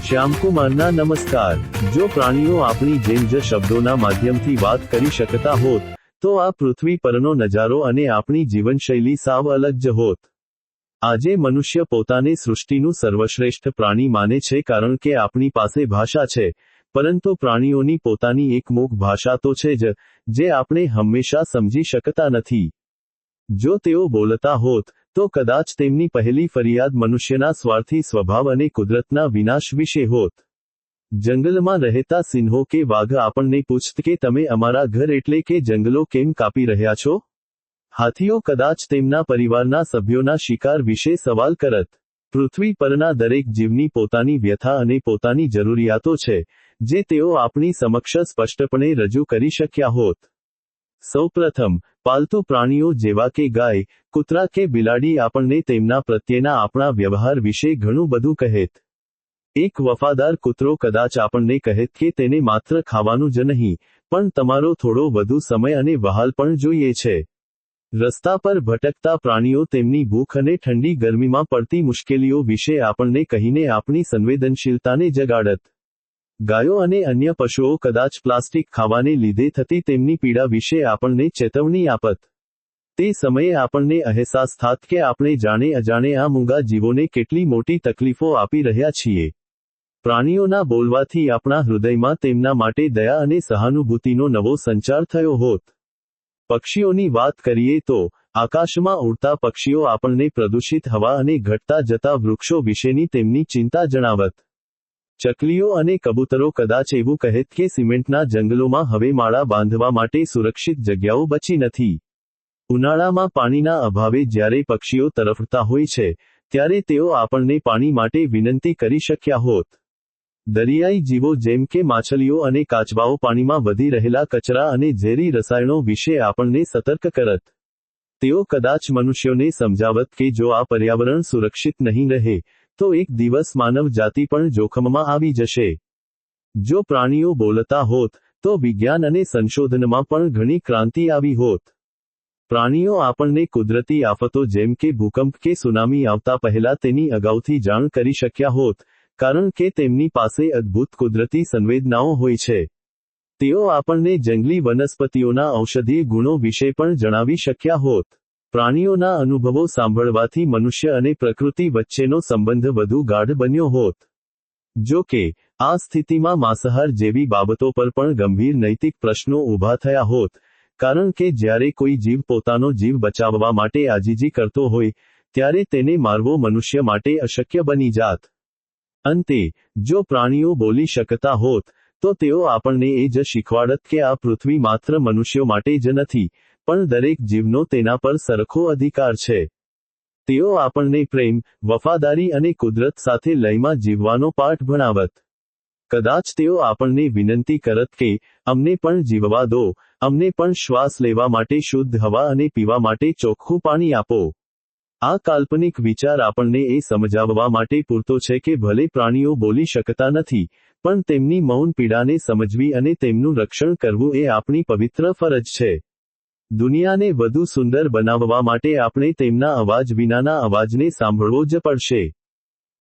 શ્યામકુમારના નમસ્કાર। જો પ્રાણીઓ આપણી જેમ જ શબ્દોના માધ્યમથી વાત કરી શકતા હોત, તો આ પૃથ્વી પરનો નજારો અને આપણી જીવનશૈલી સાવ અલગ જ હોત। આજે મનુષ્ય પોતાને સૃષ્ટિનું સર્વશ્રેષ્ઠ પ્રાણી માને છે કારણ કે આપણી પાસે ભાષા છે, પરંતુ પ્રાણીઓની પોતાની એક મૂક ભાષા તો છે જ, જે આપણે હંમેશા સમજી શકતા નથી। જો તેઓ બોલતા હોત, તો કદાચ તેમની પહેલી ફરિયાદ મનુષ્યના સ્વાર્થી સ્વભાવ અને કુદરતના વિનાશ વિશે હોત। જંગલમાં રહેતા સિંહો કે વાઘ આપણને પૂછત કે તમે અમારા ઘર એટલે કે જંગલો કેમ કાપી રહ્યા છો? હાથીઓ કદાચ તેમના પરિવારના સભ્યોના શિકાર વિશે સવાલ કરત। પૃથ્વી પરના દરેક જીવની પોતાની વ્યથા અને પોતાની જરૂરિયાતો છે, જે તેઓ આપણી સમક્ષ સ્પષ્ટપણે રજૂ કરી શક્યા હોત। સૌપ્રથમ, પાલતુ પ્રાણીઓ જેવા કે ગાય, કૂતરા કે બિલાડી આપણને તેમના પ્રત્યેના આપણા વ્યવહાર વિશે ઘણું બધું કહેત। એક વફાદાર કૂતરો કદાચ આપણને કહેત કે તેને માત્ર ખાવાનું જ નહીં, પણ તમારો થોડો વધુ સમય અને વહાલ પણ જોઈએ છે। રસ્તા પર ભટકતા પ્રાણીઓ તેમની ભૂખ અને ઠંડી ગરમીમાં પડતી મુશ્કેલીઓ વિશે આપણને કહીને આપણી સંવેદનશીલતાને જગાડત। ગાયો અને અન્ય પશુઓ કદાચ પ્લાસ્ટિક ખાવાને લીધે થતી તેમની પીડા વિશે આપણને ચેતવણી આપત। તે સમયે આપણને અહેસાસ થાત કે આપણે જાણે અજાણે આ મૂંગા જીવોને કેટલી મોટી તકલીફો આપી રહ્યા છીએ। પ્રાણીઓના બોલવાથી આપણા હૃદયમાં તેમના માટે દયા અને સહાનુભૂતિનો નવો સંચાર થયો હોત। પક્ષીઓની વાત કરીએ તો, આકાશમાં ઉડતા પક્ષીઓ આપણને પ્રદૂષિત હવા અને ઘટતા જતા વૃક્ષો વિશેની તેમની ચિંતા જણાવત। ચકલીઓ અને કબૂતરો કદાચ એવું કહેત કે સિમેન્ટના જંગલોમાં હવે માળા બાંધવા માટે સુરક્ષિત જગ્યાઓ બચી નથી। ઉનાળામાં પાણીના અભાવે જ્યારે પક્ષીઓ તરફડતા હોય છે, ત્યારે તેઓ આપણને પાણી માટે વિનંતી કરી શક્યા હોત। દરિયાઈ જીવો જેમ કે માછલીઓ અને કાચબાઓ પાણીમાં વધી રહેલા કચરા અને ઝેરી રસાયણો વિશે આપણને સતર્ક કરત। તેઓ કદાચ મનુષ્યોને સમજાવત કે જો આ પર્યાવરણ સુરક્ષિત નહીં રહે, તો એક દિવસ માનવ જાતિ પણ જોખમમાં આવી જશે। જો પ્રાણીઓ બોલતા હોત, તો વિજ્ઞાન અને સંશોધનમાં પણ ઘણી ક્રાંતિ આવી હોત। પ્રાણીઓ આપણને કુદરતી આફતો જેમ કે ભૂકંપ કે સુનામી આવતા પહેલા તેની અગાઉથી જાણ કરી શક્યા હોત, કારણ કે તેમની પાસે અદ્ભુત કુદરતી સંવેદનાઓ હોય છે। તેઓ આપણને જંગલી વનસ્પતિઓના ઔષધીય ગુણો વિશે પણ જણાવી શક્યા હોત। પ્રાણીઓના અનુભવો સાંભળવાથી મનુષ્ય અને પ્રકૃતિ વચ્ચેનો સંબંધ વધુ ગાઢ બન્યો હોત। જો કે, આ સ્થિતિમાં માંસાહાર જેવી બાબતો પર પણ ગંભીર નૈતિક પ્રશ્નો ઊભા થયા હોત, કારણ કે જ્યારે કોઈ જીવ પોતાનો જીવ બચાવવા માટે આજીજી કરતો હોય, ત્યારે તેને મારવો મનુષ્ય માટે અશક્ય બની જાત। અંતે, જો પ્રાણીઓ બોલી શકતા હોત, તો તેઓ આપણને એ જ શીખવાડત કે આ પૃથ્વી માત્ર મનુષ્યો માટે જ નથી, પણ દરેક જીવનો તેના પર સરખો અધિકાર છે। તેઓ આપણને પ્રેમ, વફાદારી અને કુદરત સાથે લયમાં જીવવાનો પાઠ ભણાવત। કદાચ તેઓ આપણને વિનંતી કરત કે, અમને પણ જીવવા દો, અમને પણ શ્વાસ લેવા માટે શુદ્ધ હવા અને પીવા માટે ચોખ્ખું પાણી આપો। આ કાલ્પનિક વિચાર આપણને એ સમજાવવા માટે પૂરતો છે કે ભલે પ્રાણીઓ બોલી શકતા નથી, પણ તેમની મૌન પીડાને સમજવી અને તેમનું રક્ષણ કરવું એ આપણી પવિત્ર ફરજ છે। દુનિયાને વધુ સુંદર બનાવવા માટે આપણે તેમના અવાજ વિનાના અવાજને સાંભળવો જ પડશે।